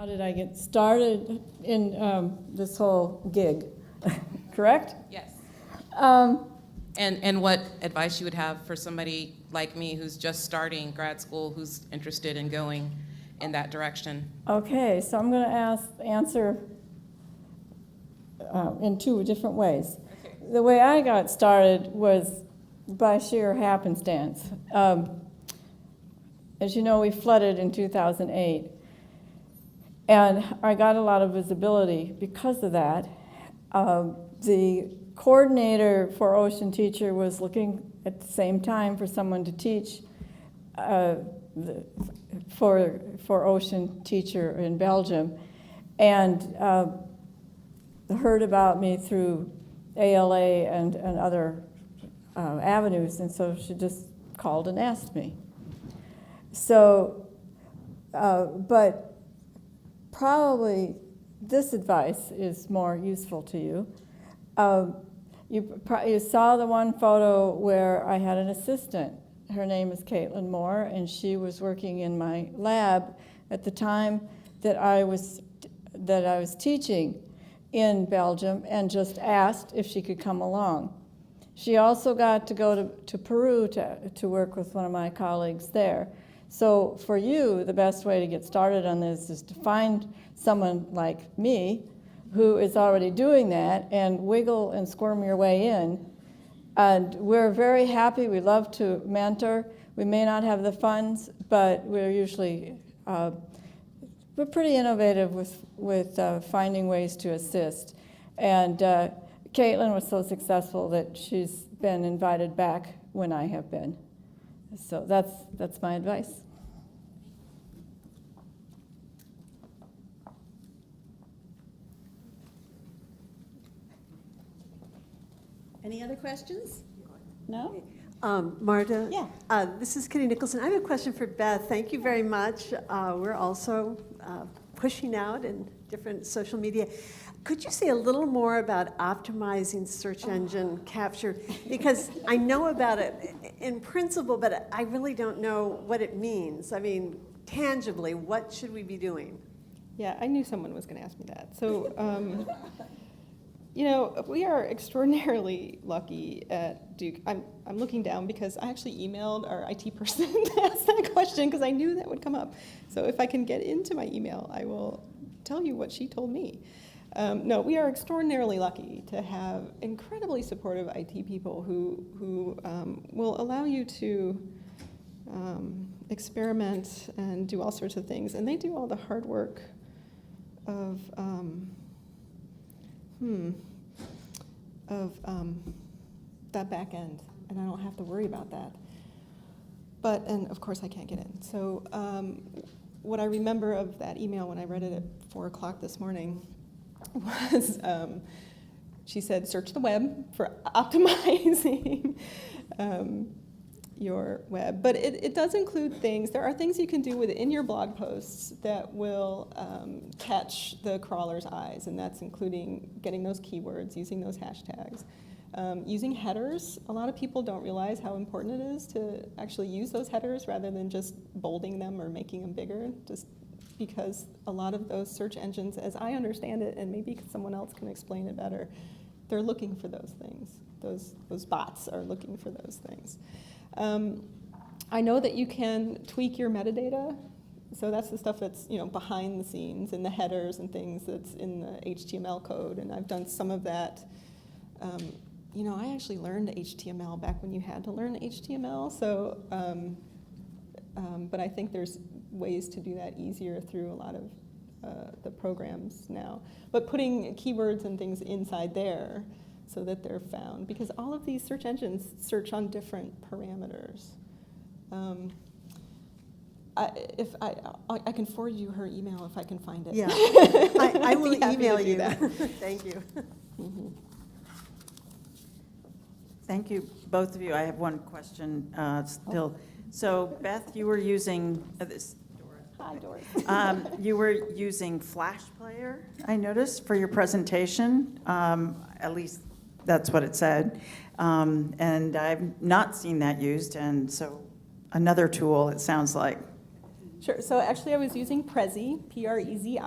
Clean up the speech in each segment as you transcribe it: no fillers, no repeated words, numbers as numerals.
how did I get started in this whole gig, correct? Yes. Um, And what advice you would have for somebody like me who's just starting grad school, who's interested in going in that direction? Okay, so I'm going to answer in two different ways. Okay. The way I got started was by sheer happenstance. As you know, we flooded in 2008, and I got a lot of visibility because of that. The coordinator for Ocean Teacher was looking at the same time for someone to teach for Ocean Teacher in Belgium, and heard about me through ALA and other avenues, and so she just called and asked me. So, but probably this advice is more useful to you. You saw the one photo where I had an assistant. Her name is Caitlin Moore, and she was working in my lab at the time that I was teaching in Belgium, and just asked if she could come along. She also got to go to Peru to work with one of my colleagues there. So for you, the best way to get started on this is to find someone like me who is already doing that and wiggle and squirm your way in. And we're very happy. We love to mentor. We may not have the funds, but we're usually we're pretty innovative with finding ways to assist. And Caitlin was so successful that she's been invited back when I have been. So that's my advice. Any other questions? No? Marta? Yeah. This is Kitty Nicholson. I have a question for Beth. Thank you very much. We're also pushing out in different social media. Could you say a little more about optimizing search engine capture? Because I know about it in principle, but I really don't know what it means. I mean, tangibly, what should we be doing? Yeah, I knew someone was going to ask me that. So, you know, we are extraordinarily lucky at Duke. I'm looking down because I actually emailed our IT person to ask that question because I knew that would come up. So if I can get into my email, I will tell you what she told me. No, we are extraordinarily lucky to have incredibly supportive IT people who will allow you to experiment and do all sorts of things. And they do all the hard work of that back end, and I don't have to worry about that. But, and of course I can't get in. So what I remember of that email when I read it at 4 o'clock this morning was she said, search the web for optimizing your web. But it does include things. There are things you can do within your blog posts that will catch the crawler's eyes, and that's including getting those keywords, using those hashtags. Using headers. A lot of people don't realize how important it is to actually use those headers rather than just bolding them or making them bigger, just because a lot of those search engines, as I understand it, and maybe someone else can explain it better, they're looking for those things. Those bots are looking for those things. I know that you can tweak your metadata. So that's the stuff that's, you know, behind the scenes in the headers and things that's in the HTML code, and I've done some of that. You know, I actually learned HTML back when you had to learn HTML, so, but I think there's ways to do that easier through a lot of the programs now. But putting keywords and things inside there so that they're found, because all of these search engines search on different parameters. I can forward you her email if I can find it. Yeah, I will email you. Thank you. Mm-hmm. Thank you, both of you. I have one question still. So, Beth, you were using this. Hi, Doris. You were using Flash Player, I noticed, for your presentation. At least that's what it said. And I've not seen that used. And so, another tool, it sounds like, Sure. So actually, I was using Prezi, Prezi,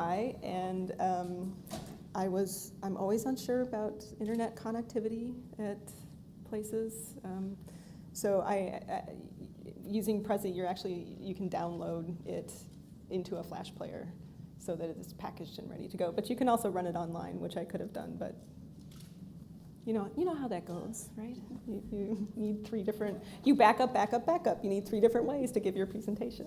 and I'm always unsure about internet connectivity at places. So using Prezi, you can download it into a Flash player so that it's packaged and ready to go. But you can also run it online, which I could have done, but you know how that goes, right? You need three different, you back up. You need three different ways to give your presentation.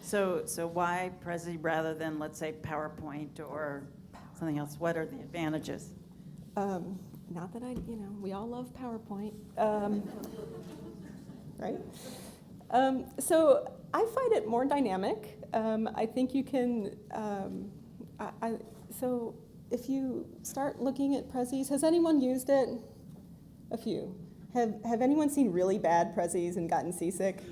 So why Prezi rather than, let's say, PowerPoint or something else? What are the advantages? Not that we all love PowerPoint, right? So I find it more dynamic. I think you can, so if you start looking at Prezis, has anyone used it? A few. Have anyone seen really bad Prezis and gotten seasick?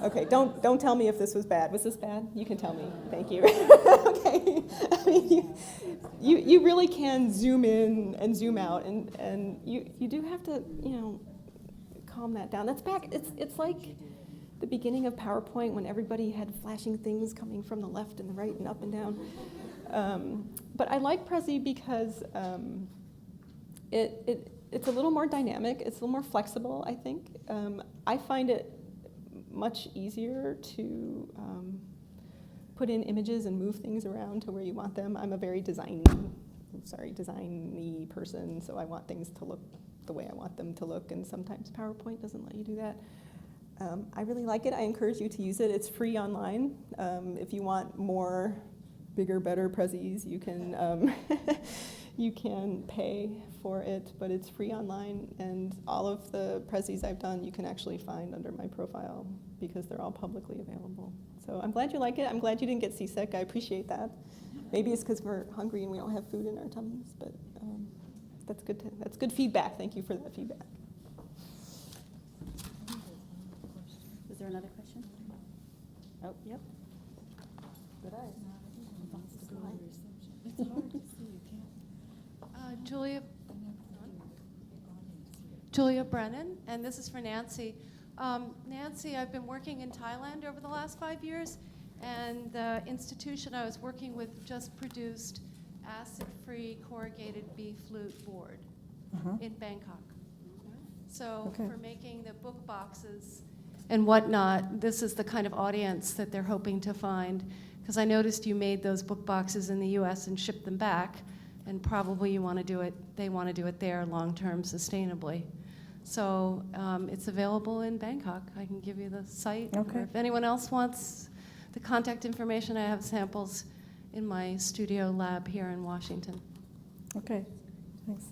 Okay, don't tell me if this was bad. Was this bad? You can tell me. Thank you. Okay. I mean, you really can zoom in and zoom out, and you do have to calm that down. That's back. It's like the beginning of PowerPoint when everybody had flashing things coming from the left and the right and up and down. But I like Prezi because it's a little more dynamic. It's a little more flexible, I think. I find it much easier to put in images and move things around to where you want them. I'm a very designy person, so I want things to look the way I want them to look, and sometimes PowerPoint doesn't let you do that. I really like it. I encourage you to use it. It's free online. If you want more bigger, better Prezis, you can you can pay for it, but it's free online, and all of the Prezis I've done you can actually find under my profile because they're all publicly available. So I'm glad you like it. I'm glad you didn't get seasick. I appreciate that. Maybe it's because we're hungry and we don't have food in our tummies, but that's good. That's good feedback. Thank you for that feedback. Was there another question? Oh, yep. Julia Brennan, and this is for Nancy. Nancy, I've been working in Thailand over the last 5 years, and the institution I was working with just produced acid-free corrugated beef flute board in Bangkok. So for making the book boxes and whatnot, this is the kind of audience that they're hoping to find, because I noticed you made those book boxes in the US and shipped them back, and probably they want to do it there long-term sustainably. So it's available in Bangkok. I can give you the site. Okay. Or if anyone else wants the contact information, I have samples in my studio lab here in Washington. Okay, thanks.